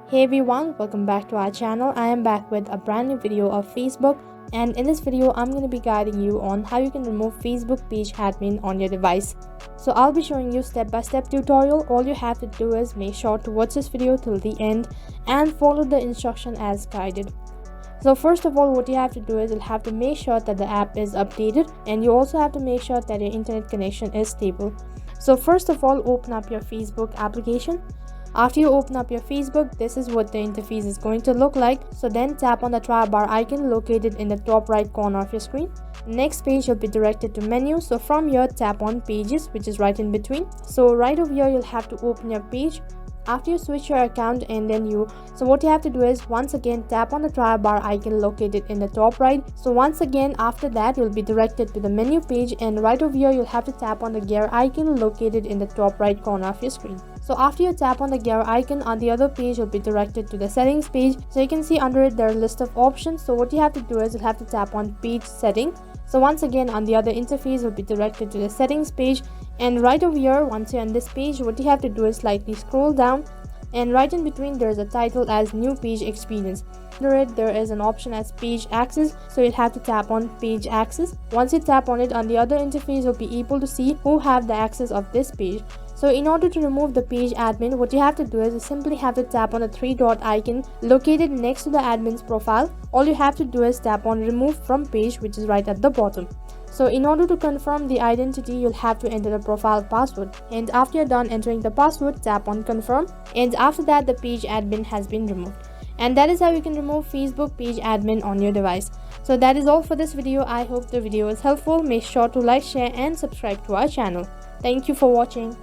Hey everyone, welcome back to our channel. I am back with a brand new video of Facebook, and in this video I'm going to be guiding you on how you can remove Facebook page admin on your device. So I'll be showing you step-by-step tutorial. All you have to do is make sure to watch this video till the end and follow the instruction as guided. So first of all, what you have to do is you'll have to make sure that the app is updated, and you also have to make sure that your internet connection is stable. So first of all, open up your Facebook application. After you open up your Facebook, this is what the interface is going to look like. So then tap on the try bar icon located in the top right corner of your screen. Next page will be directed to menu. So from here, tap on pages, which is right in between. So right over here, you'll have to open your page. After you switch your account, and then what you have to do is once again tap on the try bar icon located in the top right. So once again after that, you'll be directed to the menu page, and right over here you'll have to tap on the gear icon located in the top right corner of your screen. So after you tap on the gear icon, on the other page you'll be directed to the settings page. So you can see under it there are a list of options. So what you have to do is you'll have to tap on page setting. So once again on the other interface will be directed to the settings page, and right over here once you're on this page, what you have to do is slightly scroll down, and right in between there's a title as new page experience. Under it there is an option as page access, so you'll have to tap on page access. Once you tap on it, on the other interface you'll be able to see who have the access of this page. So in order to remove the page admin, what you have to do is you simply have to tap on the three dot icon located next to the admin's profile. All you have to do is tap on remove from page, which is right at the bottom. So in order to confirm the identity, you'll have to enter the profile password, and after you're done entering the password, tap on confirm, and after that the page admin has been removed. And that is how you can remove Facebook page admin on your device. So that is all for this video. I hope the video was helpful. Make sure to like, share and subscribe to our channel. Thank you for watching.